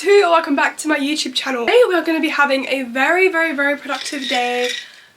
welcome back to my YouTube channel. Today we are going to be having a very productive day,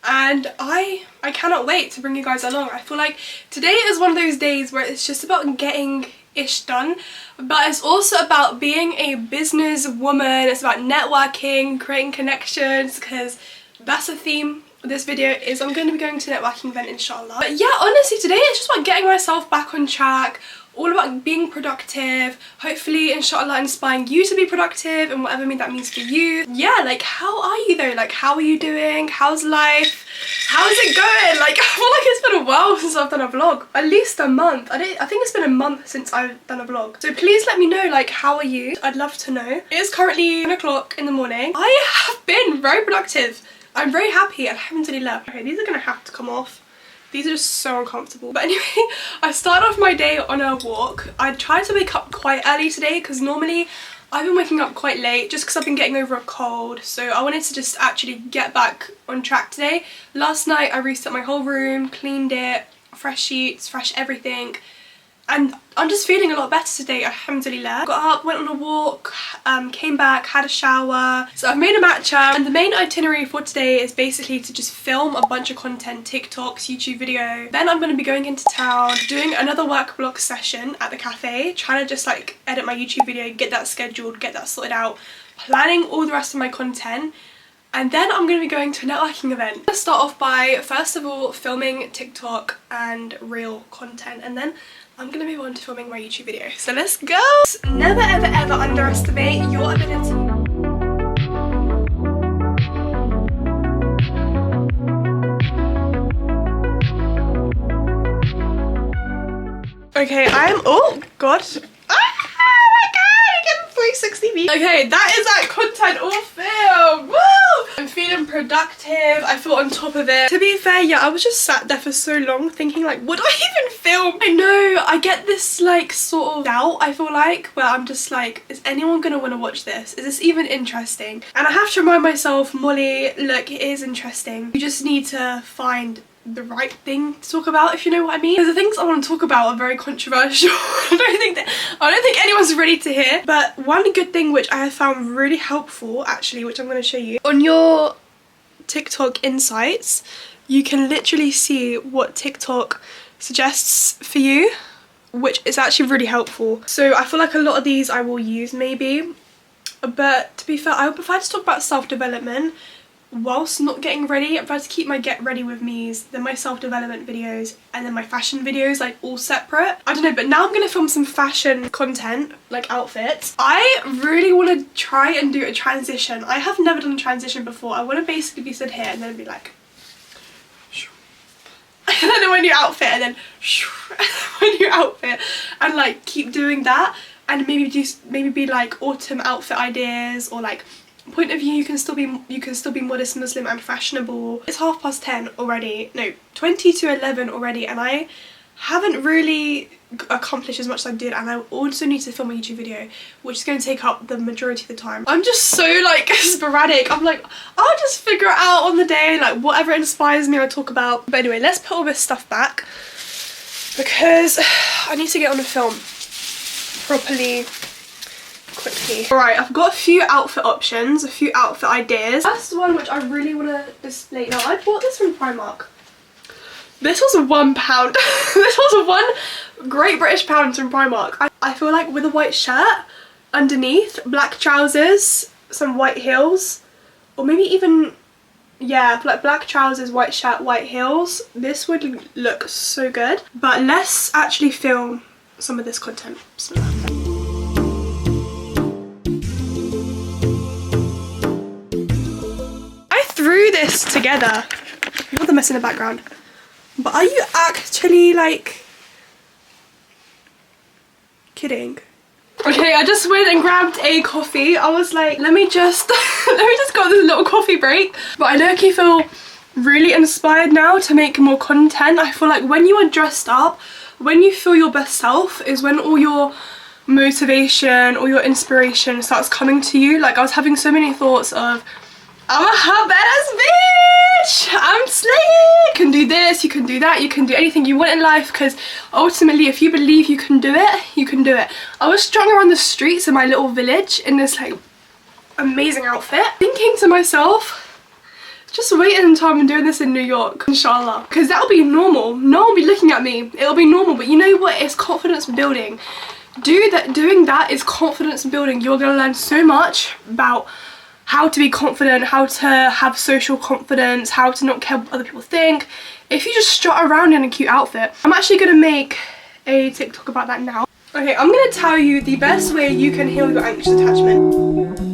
and I cannot wait to bring you guys along. I feel like today is one of those days where it's just about getting ish done, but it's also about being a business woman. It's about networking, creating connections, because that's the theme of this video. Is I'm going to be going to a networking event, inshallah. But yeah, honestly, today it's just about getting myself back on track, all about being productive, hopefully inshallah inspiring you to be productive and whatever that means for you. Yeah, like, how are you though? Like, how are you doing? How's life? How's it going? Like, I feel like it's been a while since I've done a vlog. At least a month. I think it's been a month since I've done a vlog. So please let me know, like, how are you? I'd love to know. It is currently 1 o'clock in the morning. I have been very productive. I'm very happy, alhamdulillah. Okay, these are gonna have to come off. These are just so uncomfortable. But anyway, I start off my day on a walk. I tried to wake up quite early today because normally I've been waking up quite late just because I've been getting over a cold. So I wanted to just actually get back on track today. Last night I reset my whole room, cleaned it, fresh sheets, fresh everything. And I'm just feeling a lot better today, alhamdulillah. Got up, went on a walk, came back, had a shower. So I've made a matcha, and the main itinerary for today is basically to just film a bunch of content, TikToks, YouTube video. Then I'm going to be going into town, doing another work block session at the cafe, trying to just like edit my YouTube video, get that scheduled, get that sorted out, planning all the rest of my content. And then I'm going to be going to a networking event. I'm going to start off by, first of all, filming TikTok and reel content, and then I'm going to move on to filming my YouTube video. So let's go! Never ever underestimate your ability. Okay, oh god. Oh my god, I get 360 views. Okay, that is like content all film. Woo! I'm feeling productive. I feel on top of it. To be fair, yeah, I was just sat there for so long thinking like, would I even film? I know, I get this like sort of doubt, I feel like, where I'm just like, is anyone gonna want to watch this? Is this even interesting? And I have to remind myself, Molly, look, it is interesting. You just need to find the right thing to talk about, if you know what I mean. Because the things I want to talk about are very controversial. I don't think anyone's ready to hear. But one good thing which I have found really helpful, actually, which I'm going to show you, on your TikTok insights, you can literally see what TikTok suggests for you, which is actually really helpful. So I feel like a lot of these I will use maybe, but to be fair, I would prefer to talk about self-development whilst not getting ready. I prefer to keep my get ready with me's, then my self-development videos, and then my fashion videos like all separate. I don't know, but now I'm gonna film some fashion content, like outfits. I really want to try and do a transition. I have never done a transition before. I want to basically be stood here and then be like and then my new outfit, and then my new outfit, and like keep doing that, and maybe be like autumn outfit ideas, or like point of view, you can still be modest, Muslim and fashionable. It's 10:30 already, no, 20 to 11 already, and I haven't really accomplished as much as I did, and I also need to film a YouTube video, which is going to take up the majority of the time. I'm just so like sporadic. I'm like, I'll just figure it out on the day, like whatever inspires me I talk about. But anyway, let's put all this stuff back because I need to get on the film properly quickly. Alright, I've got a few outfit options, a few outfit ideas. That's the one which I really want to display. Now, I bought this from Primark. This was £1. This was one Great British pound from Primark. I feel like with a white shirt underneath, black trousers, some white heels, or maybe even, yeah, like black trousers, white shirt, white heels, this would look so good. But let's actually film some of this content. Bismillah. Threw this together. You're the mess in the background. But are you actually like kidding? Okay, I just went and grabbed a coffee. I was like, let me just go on this little coffee break. But I low-key feel really inspired now to make more content. I feel like when you are dressed up, when you feel your best self, is when all your motivation or your inspiration starts coming to you. Like, I was having so many thoughts of, I'm a hot badass bitch, I'm slaying. You can do this, you can do that, you can do anything you want in life, because ultimately if you believe you can do it, you can do it. I was strung around the streets of my little village in this like amazing outfit, thinking to myself, just waiting until I'm doing this in New York, inshallah, because that'll be normal. No one will be looking at me, it'll be normal. But you know what, it's confidence building. Doing that is confidence building. You're gonna learn so much about how to be confident, how to have social confidence, how to not care what other people think, if you just strut around in a cute outfit. I'm actually gonna make a TikTok about that now. Okay, I'm gonna tell you the best way you can heal your anxious attachment.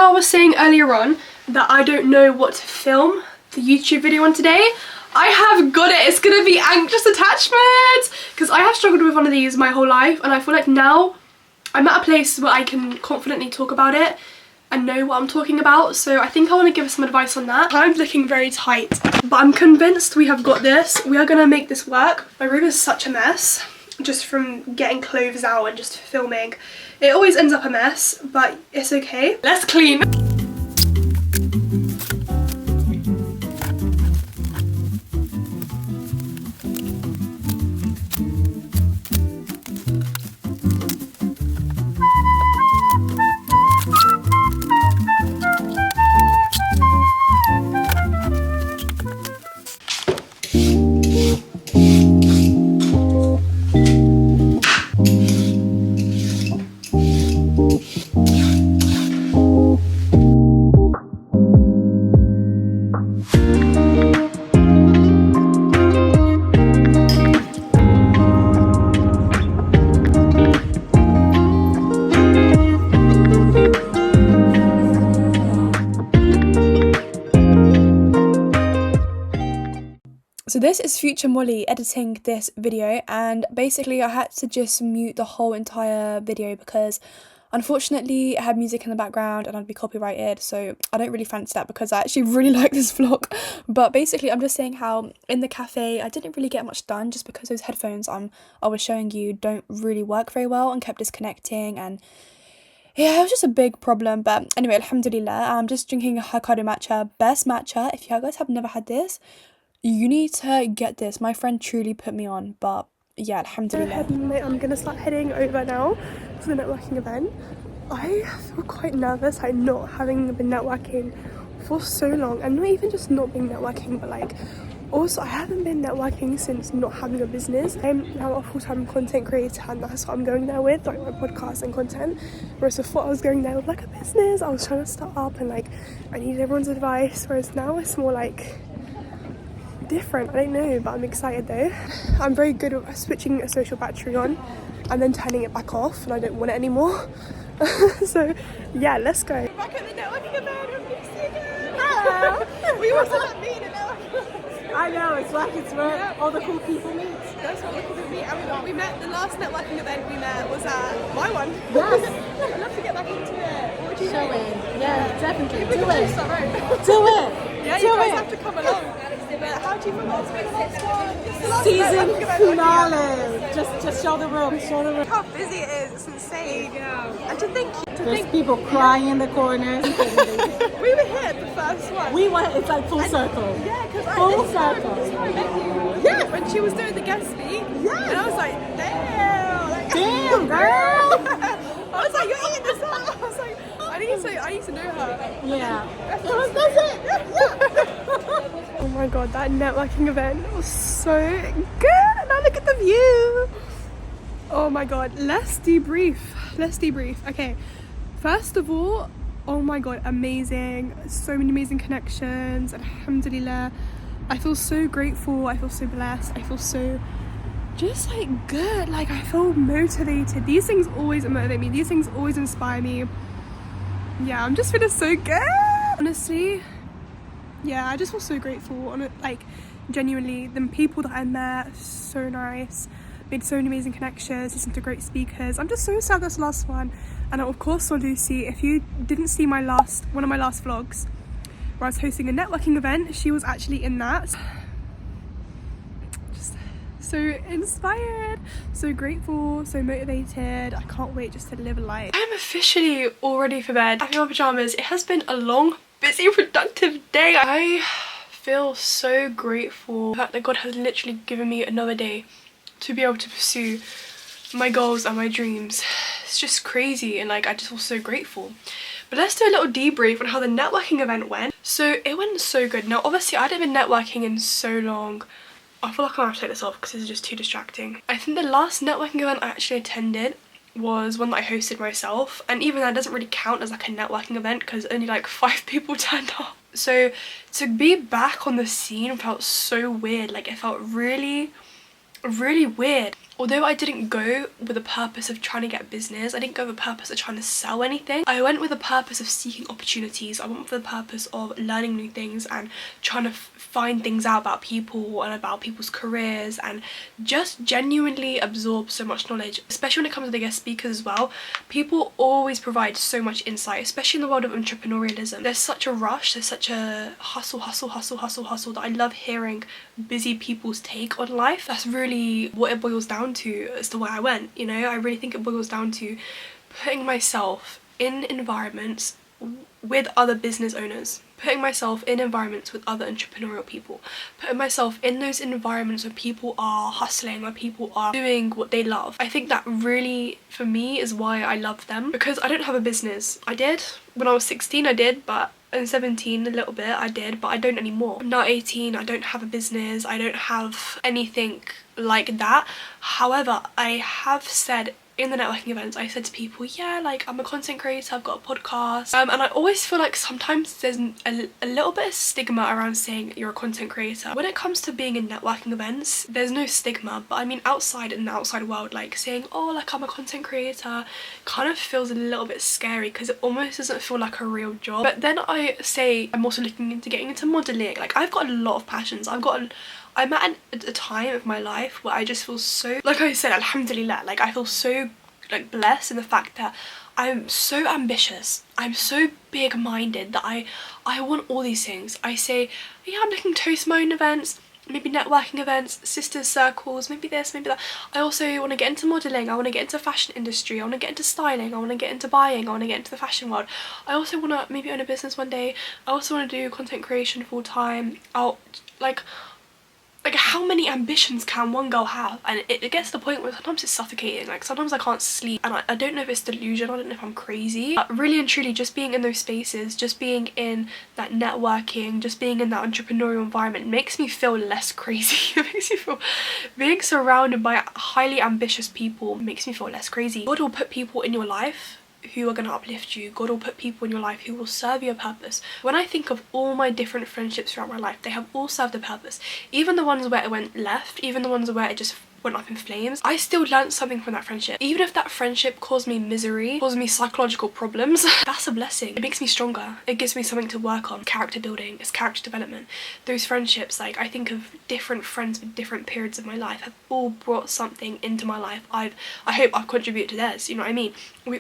I was saying earlier on that I don't know what to film the YouTube video on today. I have got it. It's gonna be anxious attachment, because I have struggled with one of these my whole life, and I feel like now I'm at a place where I can confidently talk about it and know what I'm talking about. So I think I want to give some advice on that. I'm looking very tight, but I'm convinced we have got this. We are gonna make this work. My room is such a mess just from getting clothes out and just filming. It always ends up a mess, but it's okay. Let's clean. So this is future Molly editing this video, and basically I had to just mute the whole entire video because unfortunately I had music in the background and I'd be copyrighted, so I don't really fancy that because I actually really like this vlog. But basically I'm just saying how in the cafe I didn't really get much done just because those headphones I was showing you don't really work very well and kept disconnecting, and yeah, it was just a big problem. But anyway, alhamdulillah, I'm just drinking a Hokkaido matcha, best matcha. If you guys have never had this, you need to get this. My friend truly put me on, but yeah, alhamdulillah. I'm gonna start heading over now to the networking event. I feel quite nervous, like not having been networking for so long, and not even just not being networking, but like also I haven't been networking since not having a business. I'm now a full-time content creator, and that's what I'm going there with, like my podcast and content. Whereas before I was going there with like a business, I was trying to start up and like I needed everyone's advice, whereas now it's more like different. I don't know, but I'm excited though. I'm very good at switching a social battery on and then turning it back off, and I don't want it anymore. So yeah, let's go. Back at the networking event, I'm gonna see again. Hello. We also met me in a networking. I know, it's like it's where all the cool people meet. That's what the cool people meet. And we met, the last networking event we met was at my one. Yes. I'd love to get back into it. What would you think? Yeah, definitely. Do it. Do it. Yeah, you guys have to come along. But how do you feel about being the next one? Season finale. Just show the room. Show the room. How busy it is. It's insane. And to think there's people crying in the corners. We were here at the first one. We went. It's like full circle. Yeah, because full circle. This is how I met you. Yeah, when she was doing the guest speak. Yeah. And I was like, damn. Like, damn, girl. I was like, you're eating this up. I was like, I need to know her. Yeah. That's it. Yeah. Oh my god, that networking event was so good. Now look at the view. Oh my god, let's debrief. Okay, first of all, oh my god, amazing. So many amazing connections. Alhamdulillah. I feel so grateful. I feel so blessed. I feel so just like good. Like I feel motivated. These things always motivate me. These things always inspire me. Yeah, I'm just feeling so good. Honestly, yeah, I just feel so grateful. On it, like genuinely, the people that I met, so nice. Made so many amazing connections, listened to great speakers. I'm just so sad this last one. And of course saw Lucy. If you didn't see one of my last vlogs, where I was hosting a networking event. She was actually in that. Just so inspired, so grateful, so motivated. I can't wait just to live a life. I'm officially all ready for bed. I'm in my pajamas. It has been a long, busy, productive day. I feel so grateful that God has literally given me another day to be able to pursue my goals and my dreams. It's just crazy, and like I just feel so grateful. But let's do a little debrief on how the networking event went. So it went so good. Now obviously I hadn't been networking in so long. I feel like I'm gonna have to take this off because this is just too distracting. I think the last networking event I actually attended was one that I hosted myself, and even that doesn't really count as like a networking event because only like 5 people turned up. So to be back on the scene felt so weird. Like it felt really weird. Although I didn't go with the purpose of trying to get business, I didn't go with the purpose of trying to sell anything. I went with the purpose of seeking opportunities. I went with the purpose of learning new things and trying to find things out about people and about people's careers, and just genuinely absorb so much knowledge, especially when it comes to the guest speakers as well. People always provide so much insight, especially in the world of entrepreneurialism. There's such a rush, there's such a hustle that I love hearing busy people's take on life. That's really what it boils down to as to why I went, you know. I really think it boils down to putting myself in environments with other business owners, putting myself in environments with other entrepreneurial people, putting myself in those environments where people are hustling, where people are doing what they love. I think that really, for me, is why I love them, because I don't have a business. I did when I was 16, I did, but in 17 a little bit I did, but I don't anymore. I'm now 18, I don't have a business, I don't have anything like that. However, I have said in the networking events, I said to people, yeah, like I'm a content creator, I've got a podcast, and I always feel like sometimes there's a little bit of stigma around saying you're a content creator. When it comes to being in networking events, there's no stigma, but I mean outside, in the outside world, like saying, oh, like I'm a content creator kind of feels a little bit scary because it almost doesn't feel like a real job. But then I say I'm also looking into getting into modelling. Like I've got a lot of passions. I'm at a time of my life where I just feel so, like I said, alhamdulillah, like I feel so like blessed in the fact that I'm so ambitious, I'm so big-minded that I want all these things. I say, yeah, I'm looking to host my own events, maybe networking events, sisters circles, maybe this, maybe that. I also want to get into modelling, I want to get into fashion industry, I want to get into styling, I want to get into buying, I want to get into the fashion world. I also want to maybe own a business one day. I also want to do content creation full time. Like how many ambitions can one girl have? And it gets to the point where sometimes it's suffocating. Like sometimes I can't sleep, and I don't know if it's delusion, I don't know if I'm crazy, but really and truly just being in those spaces, just being in that networking, just being in that entrepreneurial environment makes me feel less crazy. It makes me feel, being surrounded by highly ambitious people makes me feel less crazy. God will put people in your life who are going to uplift you. God will put people in your life who will serve your purpose. When I think of all my different friendships throughout my life, they have all served a purpose. Even the ones where it went left, even the ones where it just went up in flames, I still learned something from that friendship. Even if that friendship caused me misery, caused me psychological problems, that's a blessing. It makes me stronger. It gives me something to work on. Character building, it's character development. Those friendships, like I think of different friends with different periods of my life, have all brought something into my life. I hope I've contributed to theirs, you know what I mean? We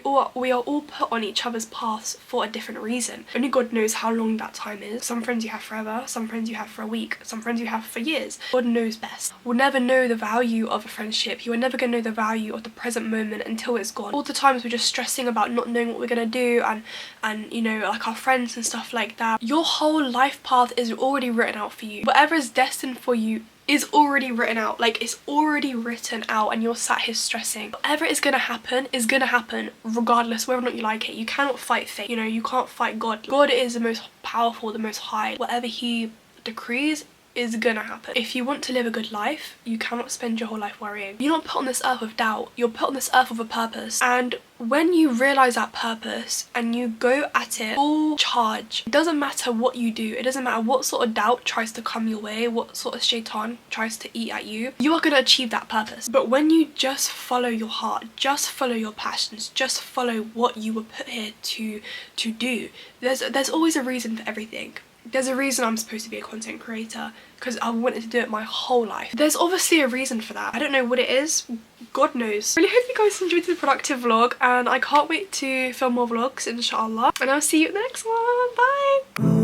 are all put on each other's paths for a different reason. Only God knows how long that time is. Some friends you have forever, some friends you have for a week, some friends you have for years. God knows best. We'll never know the value of a friendship. You are never going to know the value of the present moment until it's gone. All the times we're just stressing about not knowing what we're going to do, and you know, like our friends and stuff like that. Your whole life path is already written out for you. Whatever is destined for you is already written out. Like it's already written out, and you're sat here stressing. Whatever is gonna happen regardless whether or not you like it. You cannot fight fate, you know, you can't fight God. God is the most powerful, the most high. Whatever he decrees is gonna happen. If you want to live a good life, you cannot spend your whole life worrying. You're not put on this earth with doubt, you're put on this earth with a purpose. And when you realise that purpose and you go at it full charge, it doesn't matter what you do, it doesn't matter what sort of doubt tries to come your way, what sort of shaitan tries to eat at you, you are going to achieve that purpose. But when you just follow your heart, just follow your passions, just follow what you were put here to do, there's always a reason for everything. There's a reason I'm supposed to be a content creator, because I wanted to do it my whole life. There's obviously a reason for that. I don't know what it is. God knows. Really hope you guys enjoyed the productive vlog, and I can't wait to film more vlogs, inshallah. And I'll see you in the next one. Bye!